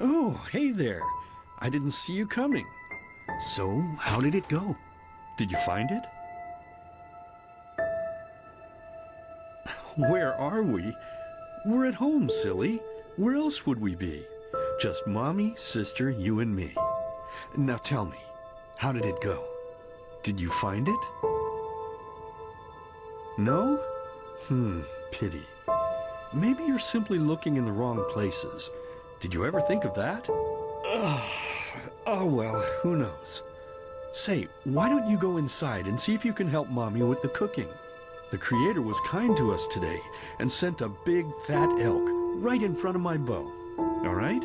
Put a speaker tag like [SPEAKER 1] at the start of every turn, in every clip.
[SPEAKER 1] Oh, hey there. I didn't see you coming. So, how did it go? Did you find it? Where are we? We're at home, silly. Where else would we be? Just Mommy, sister, you and me. Now tell me, how did it go? Did you find it? No? Pity. Maybe you're simply looking in the wrong places. Did you ever think of that? Oh well, who knows. Say, why don't you go inside and see if you can help Mommy with the cooking? The Creator was kind to us today and sent a big fat elk right in front of my bow. All right?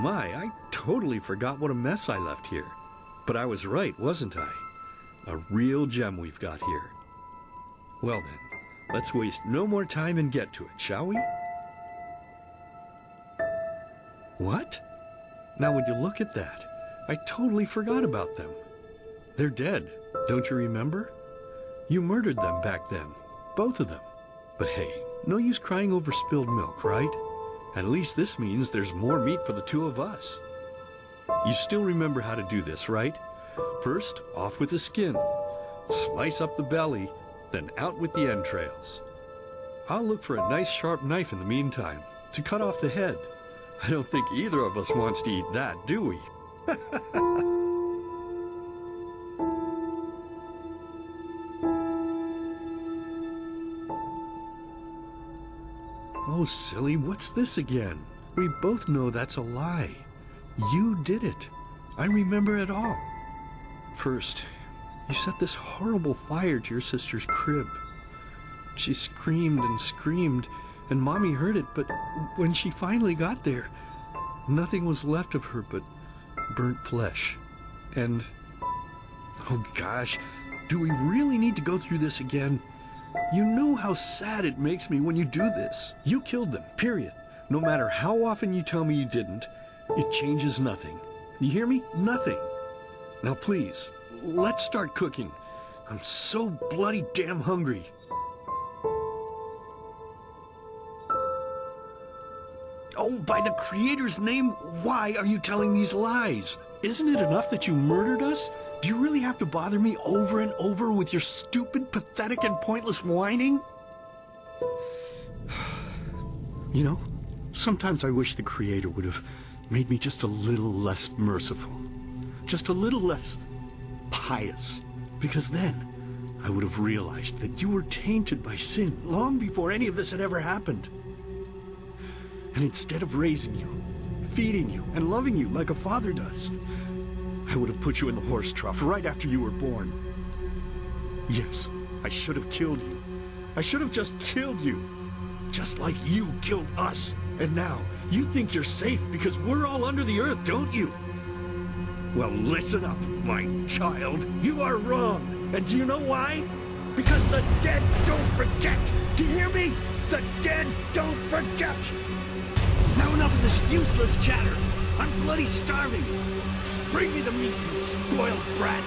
[SPEAKER 1] My, I totally forgot what a mess I left here. But I was right, wasn't I? A real gem we've got here. Well then, let's waste no more time and get to it, shall we? What? Now would you look at that? I totally forgot about them. They're dead, don't you remember? You murdered them back then, both of them. But hey, no use crying over spilled milk, right? At least this means there's more meat for the two of us. You still remember how to do this, right? First, off with the skin. Slice up the belly, then out with the entrails. I'll look for a nice sharp knife in the meantime to cut off the head. I don't think either of us wants to eat that, do we? Oh, silly, what's this again? We both know that's a lie. You did it. I remember it all. First, you set this horrible fire to your sister's crib. She screamed and screamed, and Mommy heard it, but when she finally got there, nothing was left of her but burnt flesh. And, oh gosh, do we really need to go through this again? You know how sad it makes me when you do this. You killed them, period. No matter how often you tell me you didn't, it changes nothing. You hear me? Nothing. Now please, let's start cooking. I'm so bloody damn hungry. Oh, by the Creator's name, why are you telling these lies? Isn't it enough that you murdered us? Do you really have to bother me over and over with your stupid, pathetic, and pointless whining? You know, sometimes I wish the Creator would have made me just a little less merciful. Just a little less pious. Because then I would have realized that you were tainted by sin long before any of this had ever happened. And instead of raising you, feeding you, and loving you like a father does, I would have put you in the horse trough right after you were born. Yes, I should have killed you. I should have just killed you. Just like you killed us. And now, you think you're safe because we're all under the earth, don't you? Well, listen up, my child. You are wrong. And do you know why? Because the dead don't forget. Do you hear me? The dead don't forget. Now enough of this useless chatter. I'm bloody starving. Bring me the meat, you spoiled brat.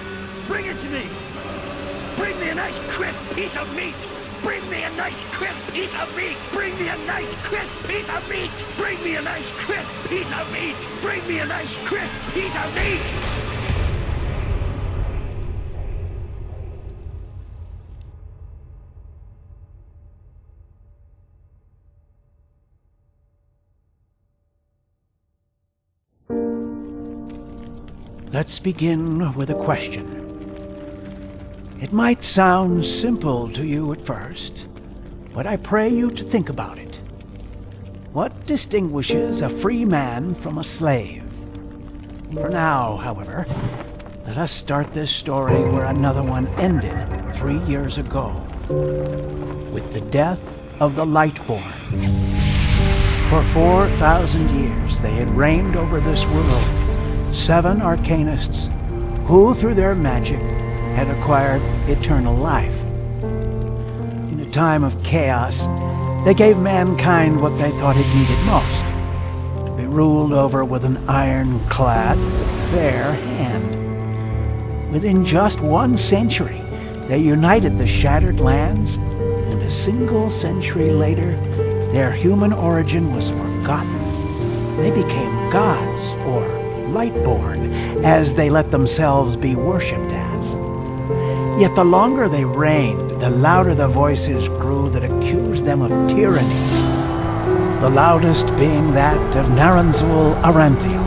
[SPEAKER 1] Bring it to me. Bring me a nice crisp piece of meat. Bring me a nice crisp piece of meat. Bring me a nice crisp piece of meat. Bring me a nice crisp piece of meat. Bring me a nice crisp piece of meat.
[SPEAKER 2] Let's begin with a question. It might sound simple to you at first, but I pray you to think about it. What distinguishes a free man from a slave? For now, however, let us start this story where another one ended 3 years ago, with the death of the Lightborn. For 4,000 years they had reigned over this world, 7 arcanists who, through their magic, had acquired eternal life. In a time of chaos, they gave mankind what they thought it needed most, to be ruled over with an ironclad, fair hand. Within just 1 century, they united the shattered lands, and a single century later, their human origin was forgotten. They became gods, or Lightborn, as they let themselves be worshipped as. Yet the longer they reigned, the louder the voices grew that accused them of tyranny. The loudest being that of Naranzul Aranthiel.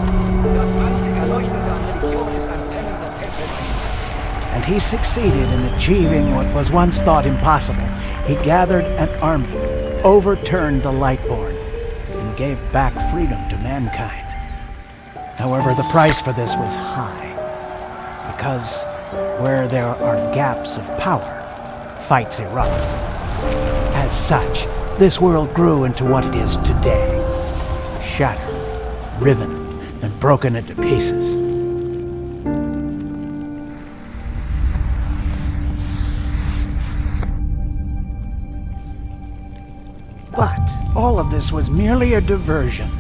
[SPEAKER 2] And he succeeded in achieving what was once thought impossible. He gathered an army, overturned the Lightborn, and gave back freedom to mankind. However, the price for this was high, because where there are gaps of power, fights erupt. As such, this world grew into what it is today, shattered, riven, and broken into pieces. But all of this was merely a diversion,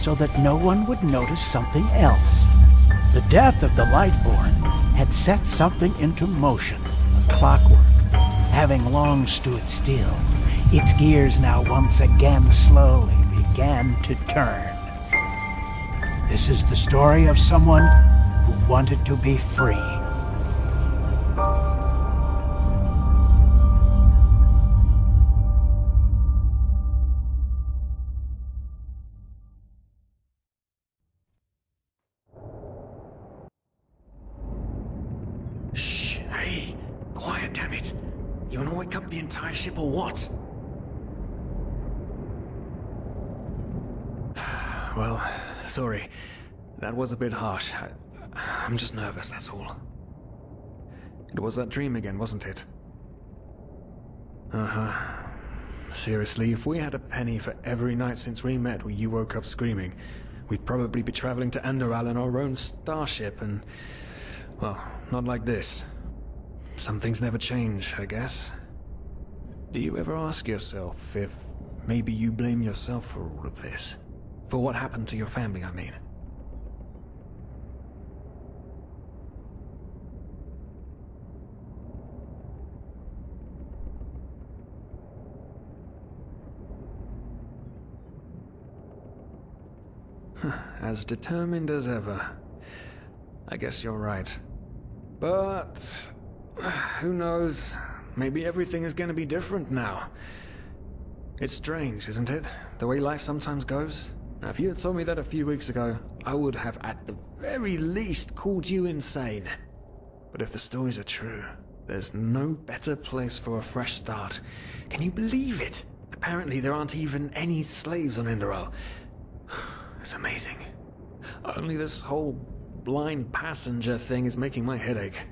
[SPEAKER 2] so that no one would notice something else. The death of the Lightborn had set something into motion, a clockwork. Having long stood still, its gears now once again slowly began to turn. This is the story of someone who wanted to be free.
[SPEAKER 3] Hey, quiet, damn it. You wanna wake up the entire ship or what? Well, sorry. That was a bit harsh. I'm just nervous, that's all. It was that dream again, wasn't it? Uh-huh. Seriously, if we had a penny for every night since we met where you woke up screaming, we'd probably be traveling to Enderal in our own starship and... well, not like this. Some things never change, I guess. Do you ever ask yourself if maybe you blame yourself for all of this? For what happened to your family, I mean? As determined as ever. I guess you're right. But... who knows? Maybe everything is going to be different now. It's strange, isn't it? The way life sometimes goes. Now, if you had told me that a few weeks ago, I would have at the very least called you insane. But if the stories are true, there's no better place for a fresh start. Can you believe it? Apparently there aren't even any slaves on Enderal. It's amazing. Only this whole blind passenger thing is making my head ache.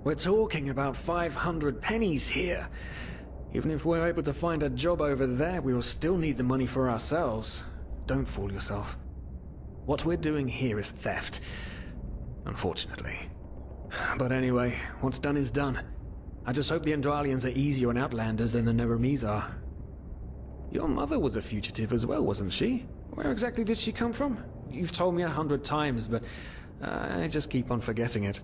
[SPEAKER 3] We're talking about 500 pennies here. Even if we're able to find a job over there, we will still need the money for ourselves. Don't fool yourself. What we're doing here is theft. Unfortunately. But anyway, what's done is done. I just hope the Endralians are easier on Outlanders than the Neremes are. Your mother was a fugitive as well, wasn't she? Where exactly did she come from? You've told me 100 times, but I just keep on forgetting it.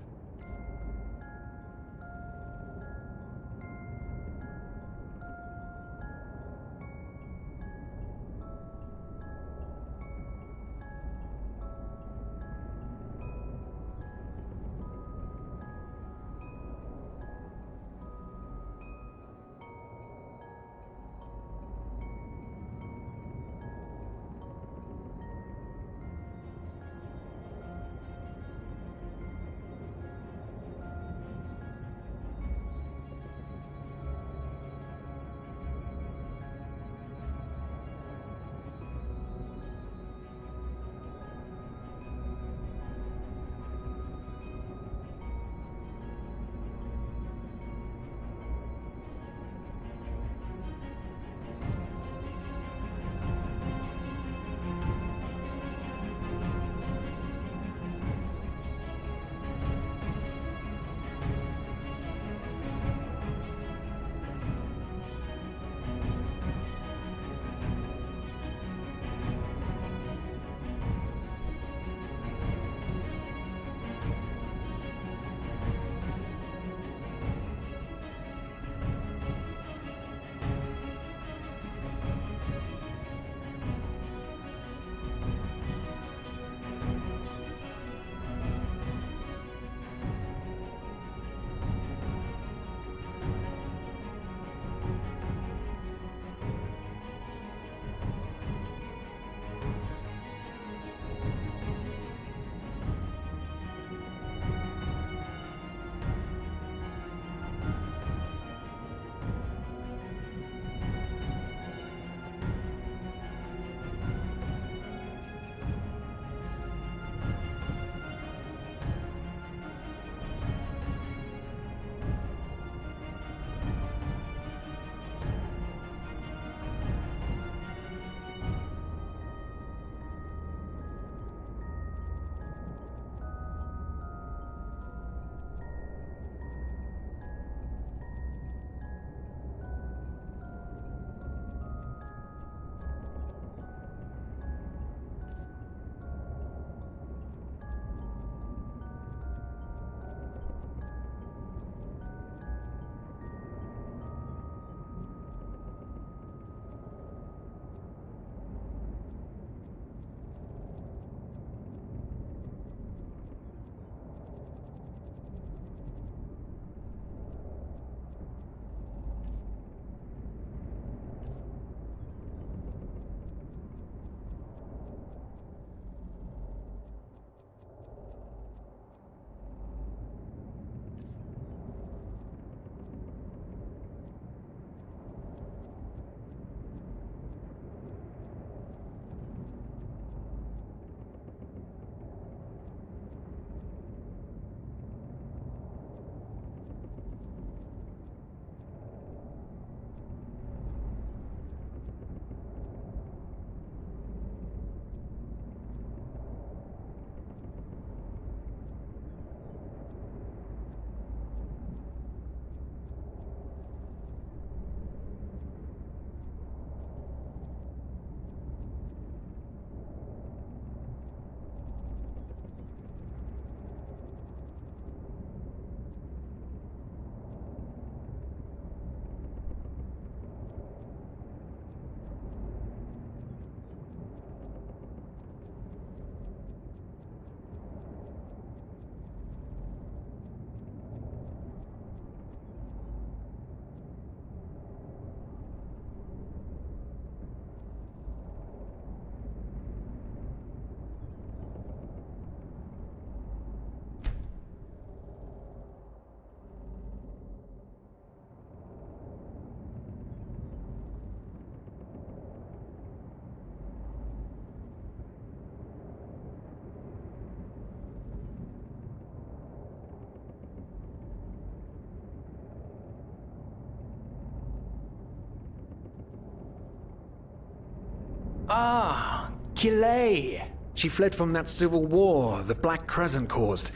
[SPEAKER 2] Ah, Kilay.
[SPEAKER 3] She fled from that civil war the Black Crescent caused,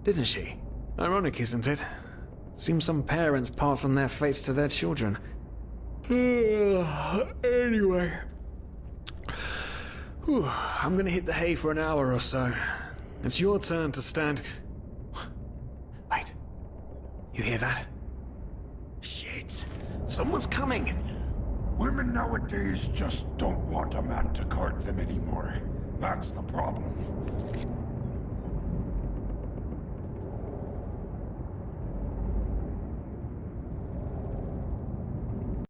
[SPEAKER 3] didn't she? Ironic, isn't it? Seems some parents pass on their fates to their children. Anyway. Whew, I'm gonna hit the hay for an hour or so. It's your turn to stand... Wait. You hear that? Shit. Someone's coming!
[SPEAKER 4] Women nowadays just don't want a man to court them anymore. That's the problem.